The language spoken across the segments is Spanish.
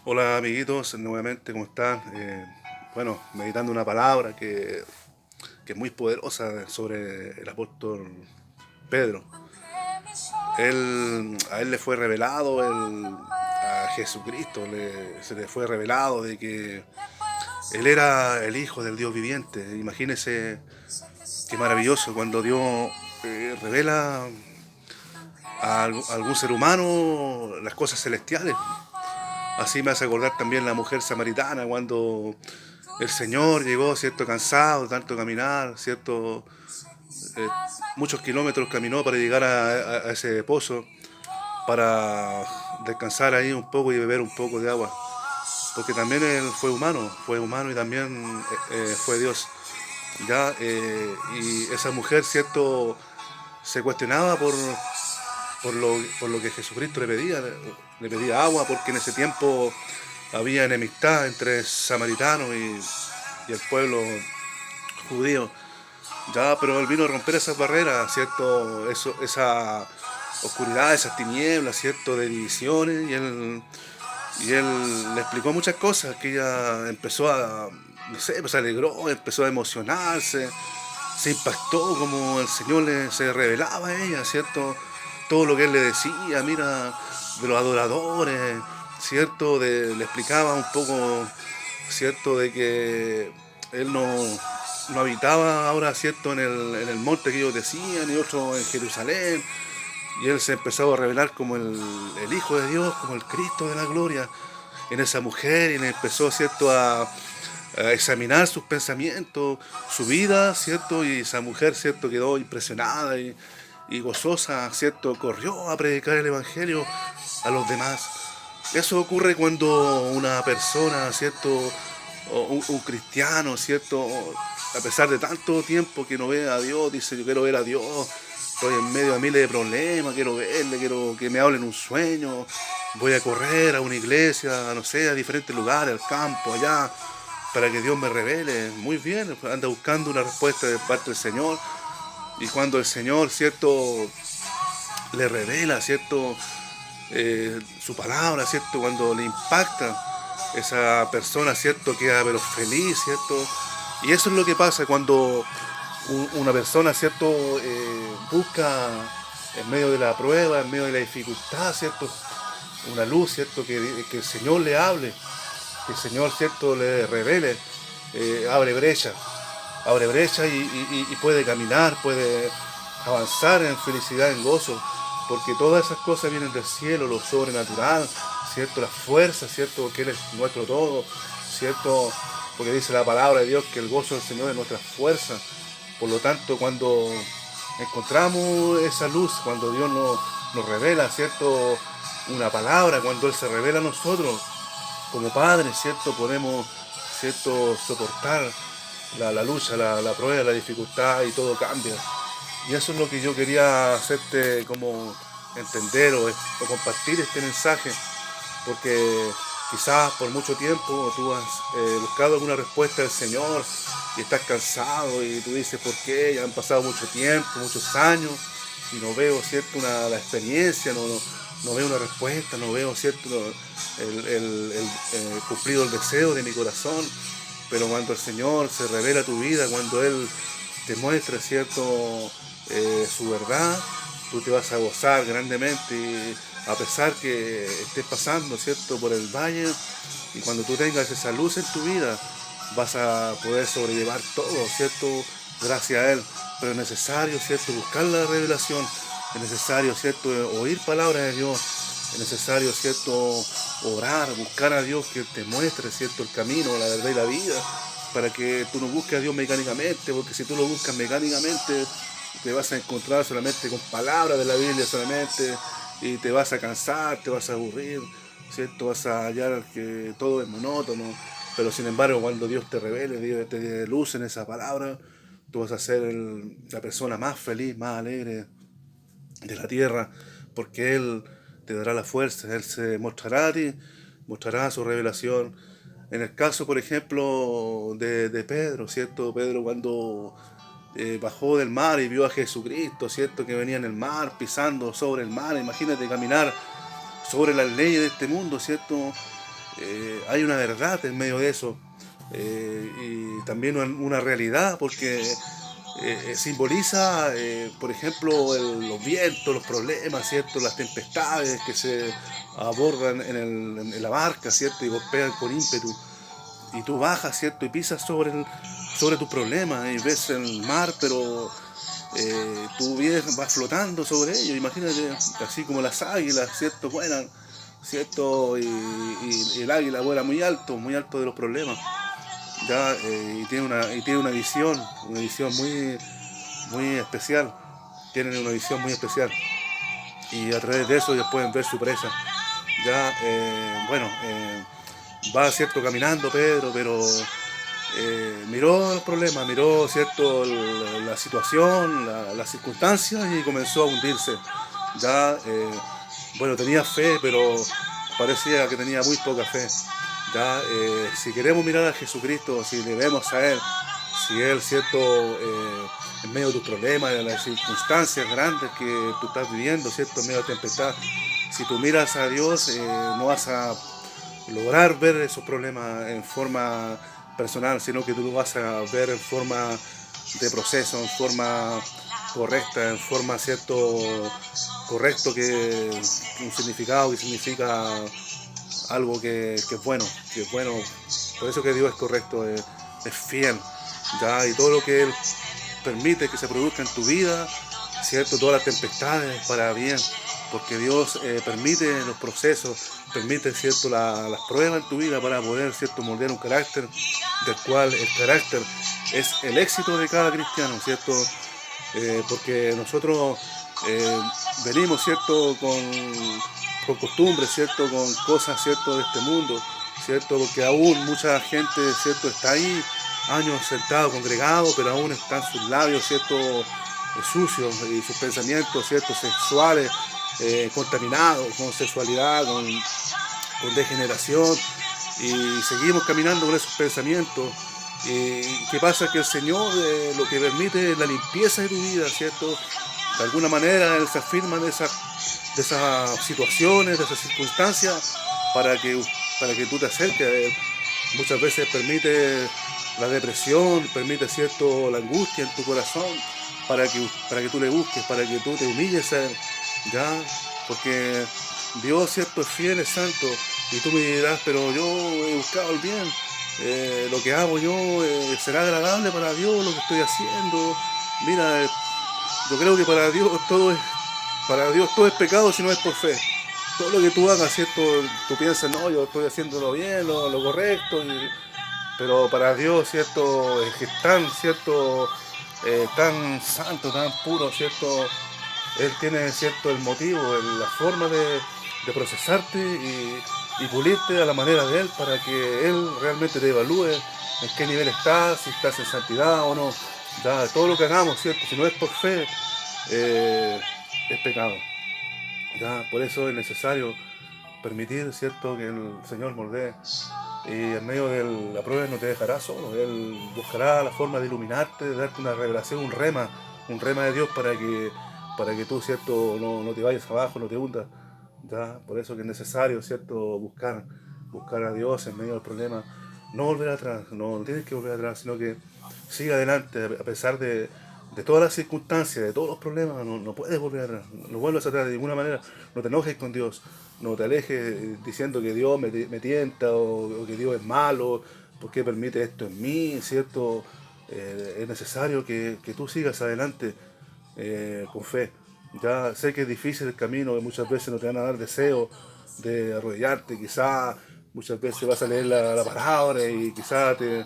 Hola amiguitos, nuevamente, ¿cómo están? Bueno, meditando una palabra que es muy poderosa sobre el apóstol Pedro. A él le fue revelado, a Jesucristo se le fue revelado de que él era el Hijo del Dios viviente. Imagínense qué maravilloso cuando Dios revela a algún ser humano las cosas celestiales. Así me hace acordar también la mujer samaritana cuando el Señor llegó, ¿cierto? Cansado de tanto caminar, ¿cierto? Eh, Muchos kilómetros caminó para llegar a ese pozo, para descansar ahí un poco y beber un poco de agua. Porque también él fue humano y también fue Dios. Y esa mujer, ¿cierto? Se cuestionaba por lo que Jesucristo le pedía agua, porque en ese tiempo había enemistad entre samaritanos y el pueblo judío. Ya, pero él vino a romper esas barreras, ¿cierto? Esa oscuridad, esas tinieblas, ¿cierto? De divisiones. Y él le explicó muchas cosas, que ella empezó no sé, pues se alegró, empezó a emocionarse, se impactó como el Señor se revelaba a ella, ¿cierto? Todo lo que él le decía, mira, de los adoradores, ¿cierto? Le explicaba un poco, ¿cierto? De que él no habitaba ahora, ¿cierto? En el monte que ellos decían y otro en Jerusalén. Y él se empezó a revelar como el Hijo de Dios, como el Cristo de la gloria en esa mujer y le empezó, ¿cierto? A examinar sus pensamientos, su vida, ¿cierto? Y esa mujer, ¿cierto? Quedó impresionada y gozosa, ¿cierto? Corrió a predicar el Evangelio a los demás. Eso ocurre cuando una persona, ¿cierto? O un cristiano, ¿cierto? A pesar de tanto tiempo que no ve a Dios, dice yo quiero ver a Dios, estoy en medio de miles de problemas, quiero verle, quiero que me hable en un sueño, voy a correr a una iglesia, no sé, a diferentes lugares, al campo, allá, para que Dios me revele. Muy bien, anda buscando una respuesta de parte del Señor. Y cuando el Señor, ¿cierto? Le revela, ¿cierto? Su palabra, ¿cierto? Cuando le impacta, esa persona, ¿cierto? Queda pero feliz, ¿cierto? Y eso es lo que pasa cuando una persona, ¿cierto? Busca en medio de la prueba, en medio de la dificultad, ¿cierto? Una luz, ¿cierto? Que el Señor le hable, que el Señor, ¿cierto? Le revele, abre brecha, y puede caminar, puede avanzar en felicidad, en gozo, porque todas esas cosas vienen del cielo, lo sobrenatural, ¿cierto? La fuerza, ¿cierto? Porque Él es nuestro todo, ¿cierto? Porque dice la palabra de Dios que el gozo del Señor es nuestra fuerza. Por lo tanto, cuando encontramos esa luz, cuando Dios nos revela, ¿cierto? Una palabra, cuando Él se revela a nosotros, como padres, ¿cierto? Podemos, ¿cierto? Soportar la lucha, la prueba, la dificultad y todo cambia. Y eso es lo que yo quería hacerte como entender o compartir este mensaje, porque quizás por mucho tiempo tú has buscado alguna respuesta del Señor y estás cansado y tú dices, ¿por qué? Ya han pasado mucho tiempo, muchos años y no veo, ¿cierto? La experiencia, no veo una respuesta, no veo, ¿cierto? Cumplido el deseo de mi corazón. Pero cuando el Señor se revela a tu vida, cuando Él te muestra, ¿cierto? Su verdad, tú te vas a gozar grandemente y a pesar que estés pasando, ¿cierto? Por el valle y cuando tú tengas esa luz en tu vida, vas a poder sobrellevar todo, ¿cierto? Gracias a Él. Pero es necesario, ¿cierto? Buscar la revelación, es necesario, ¿cierto? Oír palabras de Dios, es necesario, ¿cierto? Orar, buscar a Dios que te muestre, ¿cierto? El camino, la verdad y la vida, para que tú no busques a Dios mecánicamente, porque si tú lo buscas mecánicamente, te vas a encontrar solamente con palabras de la Biblia solamente, y te vas a cansar, te vas a aburrir, ¿cierto? Vas a hallar que todo es monótono, pero sin embargo cuando Dios te revele, Dios te dé luz en esa palabra, tú vas a ser la persona más feliz, más alegre de la tierra, porque Él te dará la fuerza, Él se mostrará a ti, mostrará su revelación. En el caso, por ejemplo, de Pedro, ¿cierto? Pedro cuando bajó del mar y vio a Jesucristo, ¿cierto? Que venía en el mar, pisando sobre el mar, imagínate caminar sobre las leyes de este mundo, ¿cierto? hay una verdad en medio de eso, y también una realidad, porque simboliza, por ejemplo, los vientos, los problemas, ¿cierto? Las tempestades que se abordan en la barca, ¿cierto? Y golpean con ímpetu. Y tú bajas, ¿cierto? Y pisas sobre tus problemas y ves el mar, pero tú vas flotando sobre ello. Imagínate, así como las águilas, ¿cierto? Vuelan, ¿cierto? Y el águila vuela muy alto de los problemas. Ya, y tiene una visión muy especial. Tienen una visión muy especial. Y a través de eso ellos pueden ver su presa. Ya, bueno, va, ¿cierto? Caminando Pedro, pero miró los problemas, miró, ¿cierto? La situación, las circunstancias, y comenzó a hundirse. Ya, bueno, tenía fe, pero parecía que tenía muy poca fe. Ya, si queremos mirar a Jesucristo, si le vemos a Él, si Él, ¿cierto? En medio de tus problemas, de las circunstancias grandes que tú estás viviendo, ¿cierto? En medio de la tempestad, si tú miras a Dios, no vas a lograr ver esos problemas en forma personal, sino que tú lo vas a ver en forma de proceso, en forma correcta, en forma, ¿cierto? Correcto, un significado que significa algo que es bueno, que es bueno. Por eso que Dios es correcto, es fiel, ¿ya? Y todo lo que Él permite que se produzca en tu vida, ¿cierto? Todas las tempestades para bien, porque Dios permite los procesos, permite, ¿cierto? Las pruebas en tu vida para poder, ¿cierto? Moldear un carácter, del cual el carácter es el éxito de cada cristiano, ¿cierto? Porque nosotros eh, venimos, ¿cierto? Con costumbres, ¿cierto? Con cosas, ¿cierto? De este mundo, ¿cierto? Porque aún mucha gente, ¿cierto? Está ahí años sentado, congregado, pero aún están sus labios, ¿cierto? Sucios, y sus pensamientos, ¿cierto? Sexuales, contaminados con sexualidad, con degeneración, y seguimos caminando con esos pensamientos. ¿Qué pasa? Que el Señor lo que permite es la limpieza de tu vida, ¿cierto? De alguna manera Él se afirma de esas situaciones, de esas circunstancias, para para que tú te acerques a Él. Muchas veces permite la depresión, permite, ¿cierto? La angustia en tu corazón, para que tú le busques, para que tú te humilles a Él, ¿ya? Porque Dios, ¿cierto? Es fiel, es santo, y tú me dirás, pero yo he buscado el bien, lo que hago yo será agradable para Dios, lo que estoy haciendo. Mira, yo creo que para Dios todo es pecado si no es por fe. Todo lo que tú hagas, ¿cierto? Tú piensas, no, yo estoy haciéndolo bien, lo correcto, pero para Dios, ¿cierto? Es que es tan, ¿cierto? Tan santo, tan puro, ¿cierto? Él tiene, ¿cierto? El motivo, la forma de procesarte y pulirte a la manera de Él, para que Él realmente te evalúe en qué nivel estás, si estás en santidad o no. Ya, todo lo que hagamos, ¿cierto? Si no es por fe, eh, es pecado. Ya, por eso es necesario permitir, ¿cierto?, que el Señor moldee. Y en medio de la prueba no te dejará solo. Él buscará la forma de iluminarte, de darte una revelación, un rema de Dios, para que tú, ¿cierto?, no te vayas abajo, no te hundas. ¿Ya? Por eso que es necesario, ¿cierto?, buscar a Dios en medio del problema. No volver atrás, no tienes que volver atrás, sino que sigue adelante, a pesar de todas las circunstancias, de todos los problemas. No puedes volver atrás, no vuelvas atrás de ninguna manera. No te enojes con Dios, no te alejes diciendo que Dios me tienta, o que Dios es malo, porque permite esto en mí, ¿cierto? Es necesario que tú sigas adelante, con fe. Ya sé que es difícil el camino, que muchas veces no te van a dar deseo de arrodillarte, quizá muchas veces vas a leer la palabra, y quizá te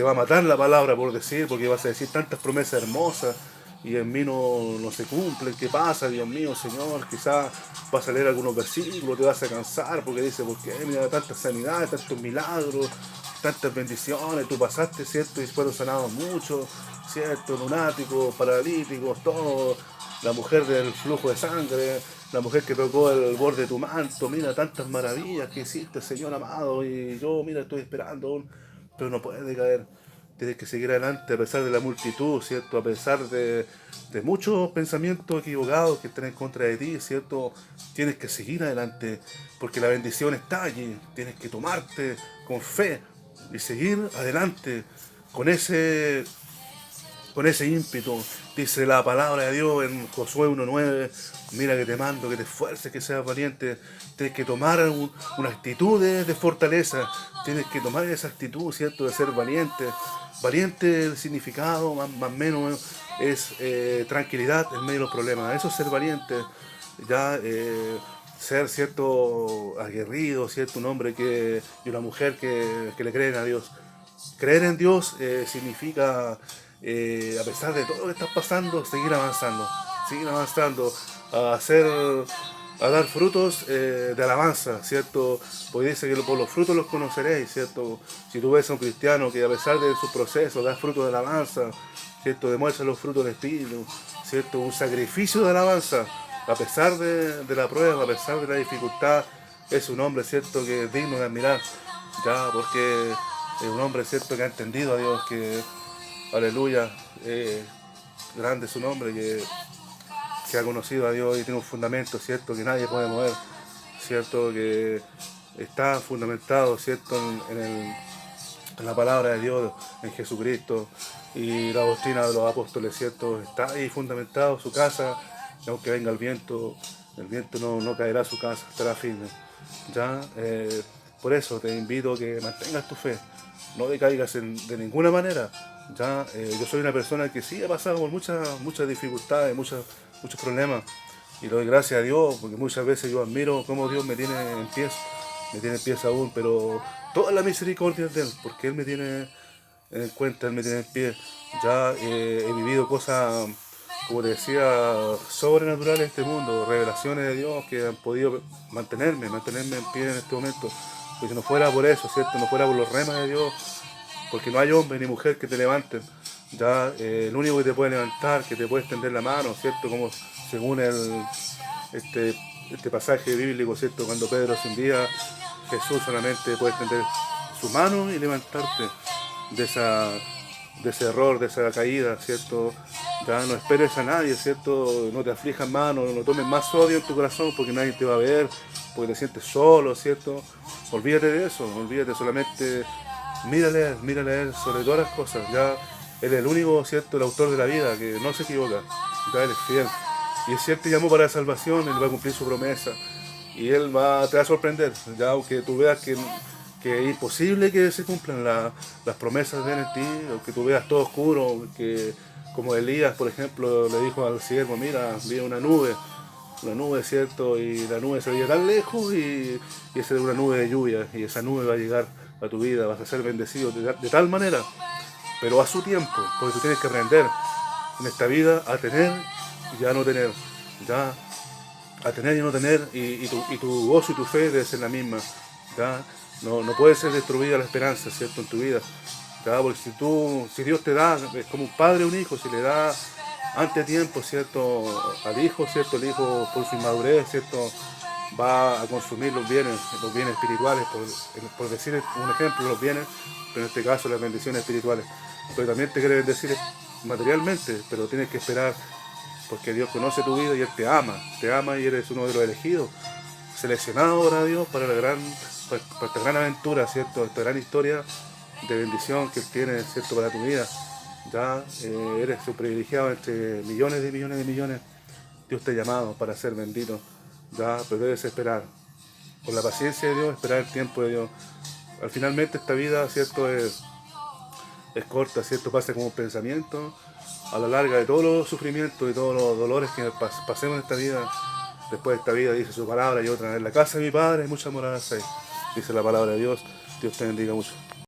va a matar la palabra por decir, porque vas a decir tantas promesas hermosas y en mí no se cumplen. ¿Qué pasa, Dios mío, Señor? Quizás vas a leer algunos versículos, te vas a cansar porque dice, porque mira, tantas sanidades, tantos milagros, tantas bendiciones, tú pasaste, ¿cierto? Y fueron sanados muchos, ¿cierto? Lunáticos, paralíticos, todo. La mujer del flujo de sangre, la mujer que tocó el borde de tu manto, mira tantas maravillas que hiciste, Señor amado, y yo, mira, estoy esperando, pero no puedes decaer. tienes que seguir adelante a pesar de la multitud, ¿cierto? A pesar de muchos pensamientos equivocados que estén en contra de ti, ¿cierto? Tienes que seguir adelante porque la bendición está allí. Tienes que tomarte con fe y seguir adelante con ese con ese ímpetu. Dice la palabra de Dios en Josué 1:9, mira que te mando, que te esfuerces, que seas valiente. Tienes que tomar una actitud de fortaleza, tienes que tomar esa actitud, ¿cierto?, de ser valiente. Valiente, el significado, más o menos, es tranquilidad en medio de los problemas. Eso es ser valiente, ya ser, ¿cierto?, aguerrido, ¿cierto?, un hombre y una mujer que le creen a Dios. Creer en Dios significa, a pesar de todo lo que está pasando, seguir avanzando, a hacer, a dar frutos de alabanza, ¿cierto? Pues dice que por los frutos los conoceréis, ¿cierto? Si tú ves a un cristiano que a pesar de su proceso da frutos de alabanza, ¿cierto? Demuestra los frutos del Espíritu, ¿cierto? Un sacrificio de alabanza, a pesar de la prueba, a pesar de la dificultad, es un hombre, ¿cierto?, que es digno de admirar, ya, porque es un hombre, ¿cierto?, que ha entendido a Dios, que, aleluya, grande es su nombre, que ha conocido a Dios y tiene un fundamento, ¿cierto?, que nadie puede mover, ¿cierto?, que está fundamentado, ¿cierto?, en la palabra de Dios, en Jesucristo, y la doctrina de los apóstoles, ¿cierto?, está ahí fundamentado su casa, y aunque venga el viento no caerá a su casa, estará firme. ¿Ya? Por eso te invito a que mantengas tu fe, no decaigas de ninguna manera. ¿Ya? Yo soy una persona que sí ha pasado por muchas dificultades, muchos problemas, y le doy gracias a Dios, porque muchas veces yo admiro cómo Dios me tiene en pies aún, pero toda la misericordia de Él, porque Él me tiene en cuenta, Él me tiene en pie. Ya he vivido cosas, como te decía, sobrenaturales en este mundo, revelaciones de Dios que han podido mantenerme en pie en este momento. Porque si no fuera por eso, ¿cierto? No fuera por los remas de Dios, porque no hay hombre ni mujer que te levanten. Ya el único que te puede levantar, que te puede extender la mano, ¿cierto? Como según este pasaje bíblico, ¿cierto? Cuando Pedro se hundía, Jesús solamente puede extender su mano y levantarte de ese error, de esa caída, ¿cierto? Ya no esperes a nadie, ¿cierto? No te aflijas más, no tomes más odio en tu corazón porque nadie te va a ver, porque te sientes solo, ¿cierto? Olvídate de eso, olvídate, solamente mírale a Él sobre todas las cosas. Ya Él es el único, ¿cierto?, el autor de la vida, que no se equivoca, ya Él es fiel. Y es cierto, te llamó para la salvación, Él va a cumplir su promesa. Y Él te va a sorprender, ya aunque tú veas que es imposible que se cumplan las promesas de Él en ti, o que tú veas todo oscuro, que como Elías, por ejemplo, le dijo al siervo, mira, vi una nube, ¿cierto? Y la nube se veía tan lejos y esa era una nube de lluvia, y esa nube va a llegar a tu vida, vas a ser bendecido de tal manera, pero a su tiempo, porque tú tienes que aprender en esta vida a tener y a no tener, ya, a tener y no tener, y tu gozo y tu fe debe ser la misma, ya. No puede ser destruida la esperanza, ¿cierto?, en tu vida, ya, porque si Dios te da, es como un padre a un hijo, si le da antes tiempo, ¿cierto?, al hijo, ¿cierto?, el hijo por su inmadurez, ¿cierto?, va a consumir los bienes espirituales, por decir un ejemplo, los bienes, pero en este caso las bendiciones espirituales. Pero también te quiere bendecir materialmente, pero tienes que esperar, porque Dios conoce tu vida y Él te ama y eres uno de los elegidos, seleccionado ahora Dios para esta gran aventura, ¿cierto?, esta gran historia de bendición que Él tiene, ¿cierto?, para tu vida. Ya eres un privilegiado entre millones de millones de millones. Dios te ha llamado para ser bendito, ya, pero debes esperar, con la paciencia de Dios, esperar el tiempo de Dios. Al finalmente esta vida, ¿cierto?, es corta, ¿cierto?, pasa como un pensamiento. A la larga de todos los sufrimientos y todos los dolores que pasemos en esta vida, después de esta vida, dice su palabra, y otra, en la casa de mi Padre hay muchas moradas hay, dice la palabra de Dios. Dios te bendiga mucho.